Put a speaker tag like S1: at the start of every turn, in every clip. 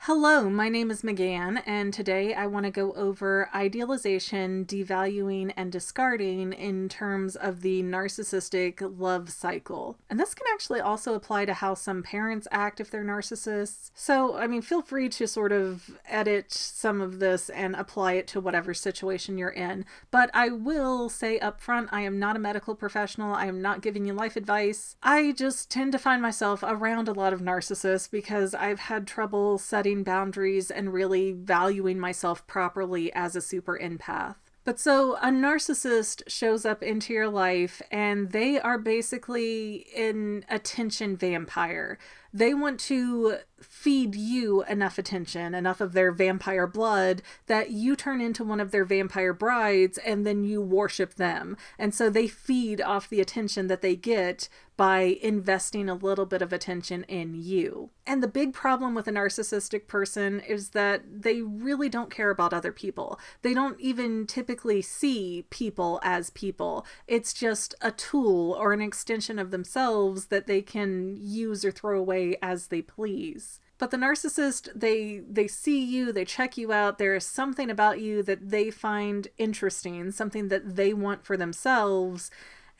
S1: Hello, my name is McGann, and today I want to go over idealization, devaluing, and discarding in terms of the narcissistic love cycle. And this can actually also apply to how some parents act if they're narcissists. So, feel free to sort of edit some of this and apply it to whatever situation you're in. But I will say up front, I am not a medical professional. I am not giving you life advice. I just tend to find myself around a lot of narcissists because I've had trouble setting boundaries and really valuing myself properly as a super empath. But so a narcissist shows up into your life and they are basically an attention vampire. They want to feed you enough attention, enough of their vampire blood, that you turn into one of their vampire brides and then you worship them. And so they feed off the attention that they get by investing a little bit of attention in you. And the big problem with a narcissistic person is that they really don't care about other people. They don't even typically see people as people. It's just a tool or an extension of themselves that they can use or throw away as they please. But the narcissist, they see you, they check you out, there is something about you that they find interesting, something that they want for themselves.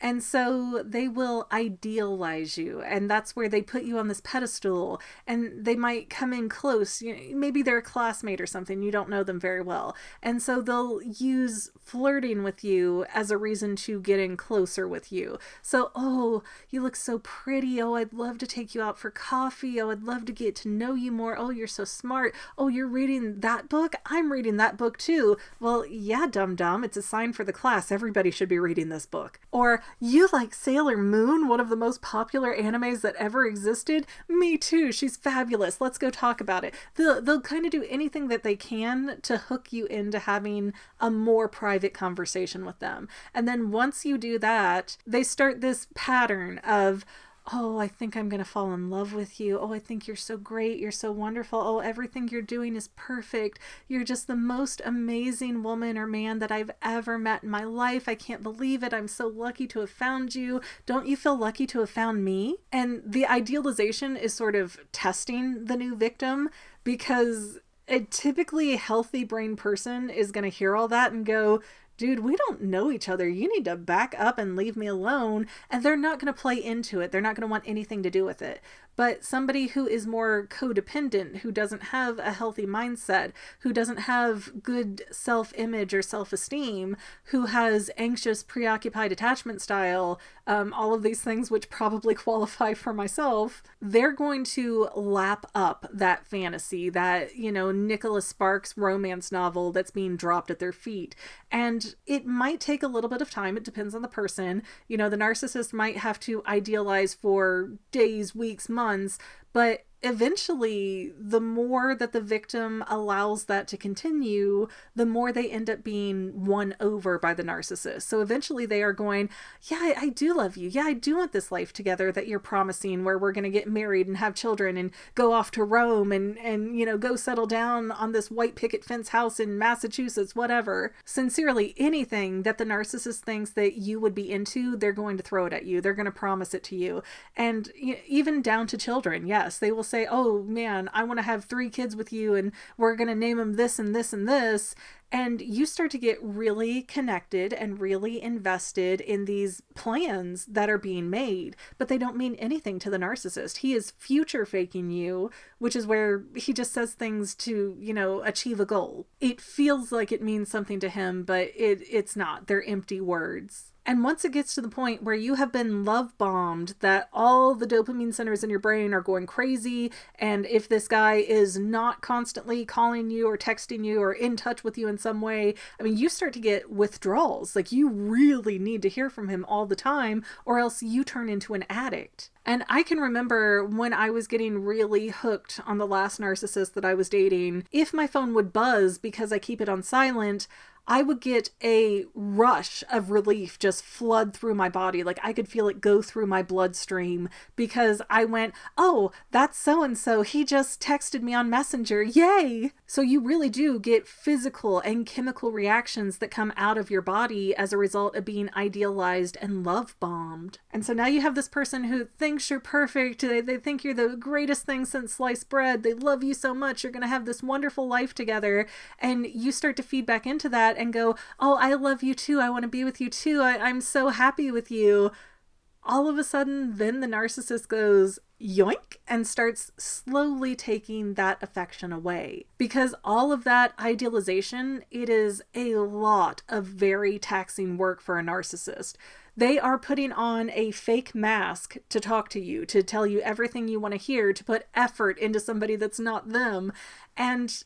S1: And so they will idealize you, and that's where they put you on this pedestal, and they might come in close. Maybe they're a classmate or something, you don't know them very well. And so they'll use flirting with you as a reason to get in closer with you. So, oh, you look so pretty. Oh, I'd love to take you out for coffee. Oh, I'd love to get to know you more. Oh, you're so smart. Oh, you're reading that book? I'm reading that book too. Well, yeah, dum-dum, it's a sign for the class. Everybody should be reading this book. Or, you like Sailor Moon, one of the most popular animes that ever existed? Me too, she's fabulous. Let's go talk about it. They'll kind of do anything that they can to hook you into having a more private conversation with them. And then once you do that, they start this pattern of, oh, I think I'm going to fall in love with you. Oh, I think you're so great. You're so wonderful. Oh, everything you're doing is perfect. You're just the most amazing woman or man that I've ever met in my life. I can't believe it. I'm so lucky to have found you. Don't you feel lucky to have found me? And the idealization is sort of testing the new victim, because a typically healthy brain person is going to hear all that and go, dude, we don't know each other. You need to back up and leave me alone. And they're not going to play into it. They're not going to want anything to do with it. But somebody who is more codependent, who doesn't have a healthy mindset, who doesn't have good self-image or self-esteem, who has anxious, preoccupied attachment style, all of these things which probably qualify for myself, they're going to lap up that fantasy, that, Nicholas Sparks romance novel that's being dropped at their feet. And it might take a little bit of time. It depends on the person. The narcissist might have to idealize for days, weeks, months, but eventually, the more that the victim allows that to continue, the more they end up being won over by the narcissist. So eventually they are going, yeah, I do love you. Yeah, I do want this life together that you're promising, where we're going to get married and have children and go off to Rome and go settle down on this white picket fence house in Massachusetts, whatever. Sincerely, anything that the narcissist thinks that you would be into, they're going to throw it at you. They're going to promise it to you. And even down to children, yes, they will say, oh man, I want to have 3 kids with you and we're going to name them this and this and this. And you start to get really connected and really invested in these plans that are being made, but they don't mean anything to the narcissist. He is future faking you, which is where he just says things to, achieve a goal. It feels like it means something to him, but it's not. They're empty words. And once it gets to the point where you have been love bombed, that all the dopamine centers in your brain are going crazy, and if this guy is not constantly calling you or texting you or in touch with you in some way, you start to get withdrawals. Like, you really need to hear from him all the time, or else you turn into an addict. And I can remember when I was getting really hooked on the last narcissist that I was dating, if my phone would buzz because I keep it on silent, I would get a rush of relief just flood through my body. Like, I could feel it go through my bloodstream, because I went, oh, that's so-and-so. He just texted me on Messenger. Yay! So you really do get physical and chemical reactions that come out of your body as a result of being idealized and love bombed. And so now you have this person who thinks thinks you're perfect. They think you're the greatest thing since sliced bread. They love you so much. You're going to have this wonderful life together. And you start to feed back into that and go, oh, I love you too. I want to be with you too. I'm so happy with you. All of a sudden, then the narcissist goes yoink and starts slowly taking that affection away. Because all of that idealization, it is a lot of very taxing work for a narcissist. They are putting on a fake mask to talk to you, to tell you everything you want to hear, to put effort into somebody that's not them. And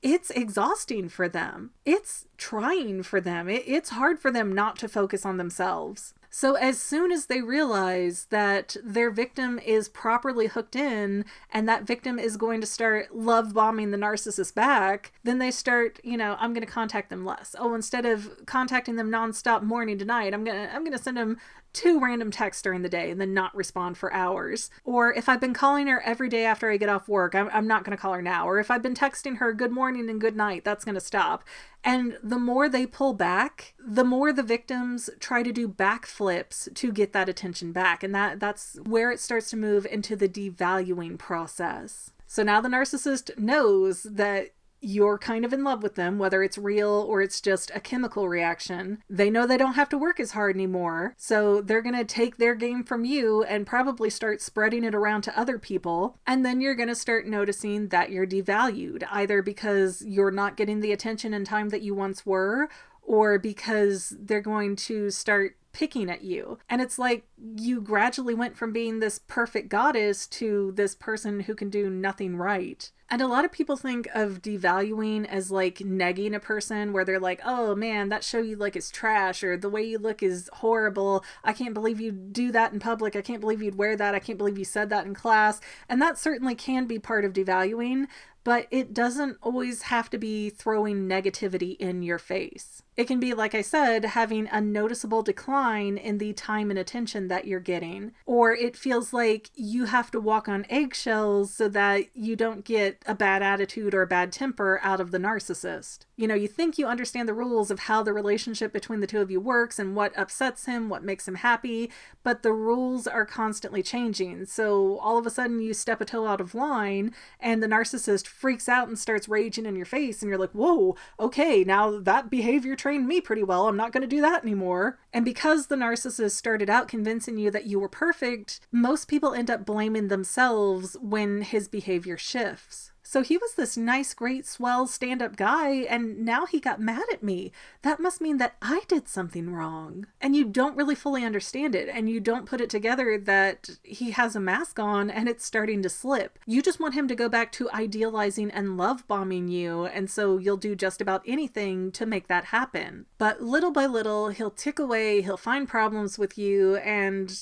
S1: it's exhausting for them. It's trying for them. It's hard for them not to focus on themselves. So as soon as they realize that their victim is properly hooked in and that victim is going to start love bombing the narcissist back, then they start, I'm going to contact them less. Oh, instead of contacting them nonstop morning to night, I'm going to send them 2 random texts during the day and then not respond for hours. Or if I've been calling her every day after I get off work, I'm not going to call her now. Or if I've been texting her good morning and good night, that's going to stop. And the more they pull back, the more the victims try to do backflips to get that attention back. And that's where it starts to move into the devaluing process. So now the narcissist knows that you're kind of in love with them, whether it's real or it's just a chemical reaction. They know they don't have to work as hard anymore, so they're going to take their game from you and probably start spreading it around to other people. And then you're going to start noticing that you're devalued, either because you're not getting the attention and time that you once were, or because they're going to start picking at you. And it's like you gradually went from being this perfect goddess to this person who can do nothing right. And a lot of people think of devaluing as like negging a person, where they're like, oh man, that show you like is trash, or the way you look is horrible. I can't believe you do that in public. I can't believe you'd wear that. I can't believe you said that in class. And that certainly can be part of devaluing, but it doesn't always have to be throwing negativity in your face. It can be, like I said, having a noticeable decline in the time and attention that you're getting. Or it feels like you have to walk on eggshells so that you don't get a bad attitude or a bad temper out of the narcissist. You think you understand the rules of how the relationship between the two of you works and what upsets him, what makes him happy, but the rules are constantly changing. So all of a sudden you step a toe out of line and the narcissist freaks out and starts raging in your face, and you're like, whoa, okay, now that behavior trained me pretty well. I'm not going to do that anymore. And because the narcissist started out convincing you that you were perfect, most people end up blaming themselves when his behavior shifts. So he was this nice, great, swell, stand-up guy, and now he got mad at me. That must mean that I did something wrong. And you don't really fully understand it, and you don't put it together that he has a mask on and it's starting to slip. You just want him to go back to idealizing and love bombing you, and so you'll do just about anything to make that happen. But little by little, he'll tick away, he'll find problems with you, and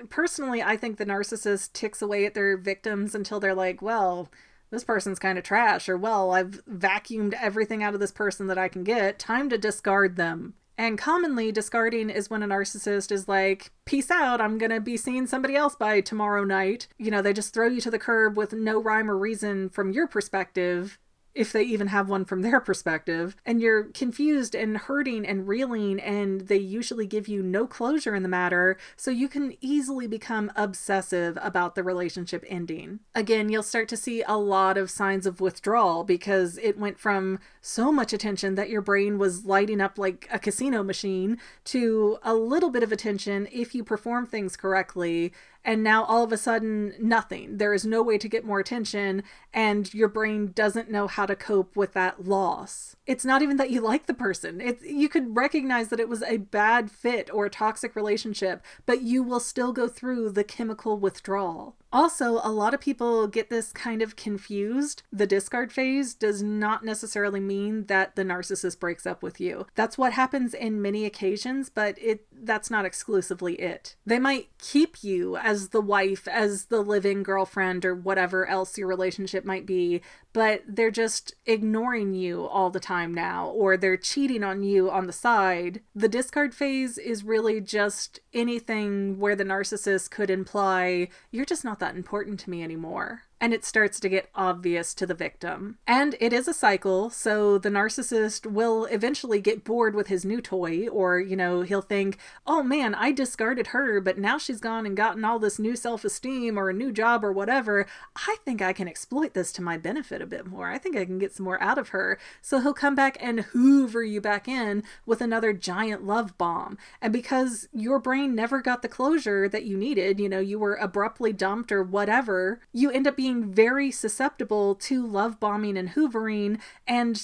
S1: personally, I think the narcissist ticks away at their victims until they're like, well, this person's kind of trash, or well, I've vacuumed everything out of this person that I can get. Time to discard them. And commonly, discarding is when a narcissist is like, peace out, I'm gonna be seeing somebody else by tomorrow night. They just throw you to the curb with no rhyme or reason from your perspective, if they even have one from their perspective, and you're confused and hurting and reeling, and they usually give you no closure in the matter, so you can easily become obsessive about the relationship ending. Again, you'll start to see a lot of signs of withdrawal because it went from so much attention that your brain was lighting up like a casino machine to a little bit of attention if you perform things correctly, and now all of a sudden nothing. There is no way to get more attention, and your brain doesn't know how to cope with that loss. It's not even that you like the person. You could recognize that it was a bad fit or a toxic relationship, but you will still go through the chemical withdrawal. Also, a lot of people get this kind of confused. The discard phase does not necessarily mean that the narcissist breaks up with you. That's what happens in many occasions, but that's not exclusively it. They might keep you as the wife, as the live-in girlfriend, or whatever else your relationship might be, but they're just ignoring you all the time now, or they're cheating on you on the side. The discard phase is really just anything where the narcissist could imply, you're just not that important to me anymore. and it starts to get obvious to the victim. And it is a cycle, so the narcissist will eventually get bored with his new toy, or, he'll think, oh man, I discarded her, but now she's gone and gotten all this new self-esteem or a new job or whatever. I think I can exploit this to my benefit a bit more. I think I can get some more out of her. So he'll come back and hoover you back in with another giant love bomb. And because your brain never got the closure that you needed, you were abruptly dumped or whatever, you end up being very susceptible to love bombing and hoovering. And,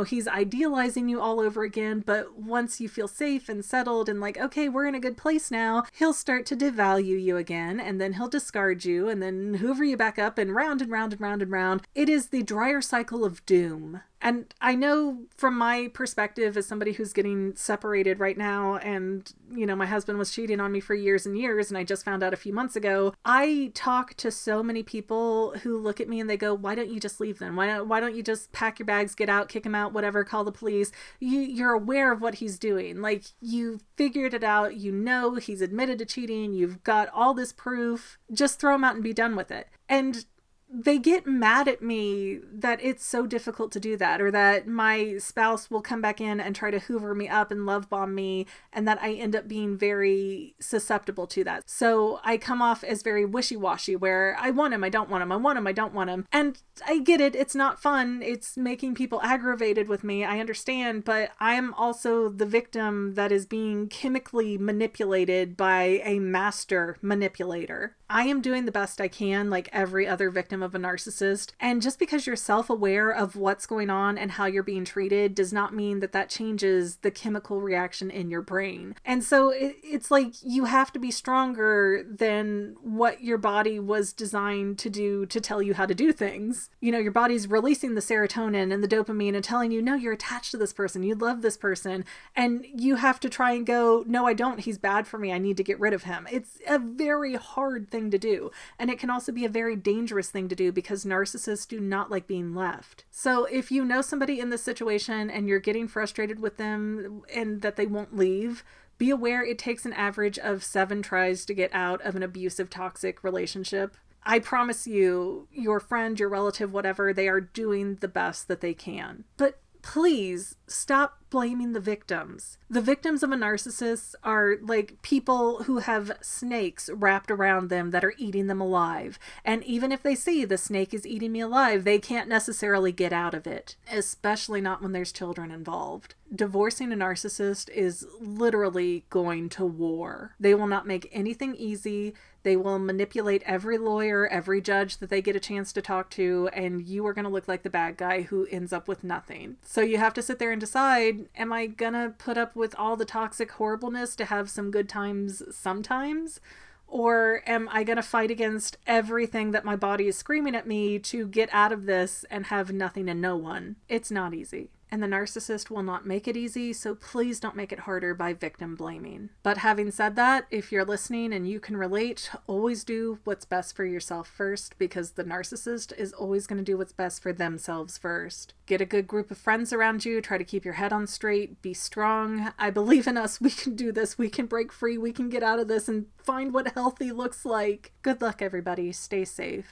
S1: he's idealizing you all over again. But once you feel safe and settled and like, okay, we're in a good place now, he'll start to devalue you again, and then he'll discard you and then hoover you back up and round and round and round and round. It is the dryer cycle of doom. And I know from my perspective as somebody who's getting separated right now, and, my husband was cheating on me for years and years, and I just found out a few months ago, I talk to so many people who look at me and they go, why don't you just leave them? Why don't you just pack your bags, get out, kick him out, whatever, call the police? You're aware of what he's doing. Like, you figured it out. He's admitted to cheating. You've got all this proof. Just throw him out and be done with it. And they get mad at me that it's so difficult to do that, or that my spouse will come back in and try to hoover me up and love bomb me, and that I end up being very susceptible to that. So I come off as very wishy-washy, where I want him, I don't want him, I want him, I don't want him. And I get it, it's not fun, it's making people aggravated with me, I understand, but I'm also the victim that is being chemically manipulated by a master manipulator. I am doing the best I can, like every other victim of a narcissist. And just because you're self-aware of what's going on and how you're being treated does not mean that changes the chemical reaction in your brain. And so it's like you have to be stronger than what your body was designed to do to tell you how to do things. Your body's releasing the serotonin and the dopamine and telling you, no, you're attached to this person, you love this person. And you have to try and go, no, I don't, he's bad for me, I need to get rid of him. It's a very hard thing to do. And it can also be a very dangerous thing to do because narcissists do not like being left. So if you know somebody in this situation and you're getting frustrated with them and that they won't leave, be aware it takes an average of 7 tries to get out of an abusive, toxic relationship. I promise you, your friend, your relative, whatever, they are doing the best that they can. But please stop blaming the victims. The victims of a narcissist are like people who have snakes wrapped around them that are eating them alive. And even if they see the snake is eating me alive, they can't necessarily get out of it, especially not when there's children involved. Divorcing a narcissist is literally going to war. They will not make anything easy. They will manipulate every lawyer, every judge that they get a chance to talk to, and you are going to look like the bad guy who ends up with nothing. So you have to sit there and decide, am I gonna put up with all the toxic horribleness to have some good times sometimes? Or am I gonna fight against everything that my body is screaming at me to get out of this and have nothing and no one? It's not easy. And the narcissist will not make it easy, so please don't make it harder by victim blaming. But having said that, if you're listening and you can relate, always do what's best for yourself first, because the narcissist is always going to do what's best for themselves first. Get a good group of friends around you, try to keep your head on straight, be strong. I believe in us, we can do this, we can break free, we can get out of this and find what healthy looks like. Good luck, everybody. Stay safe.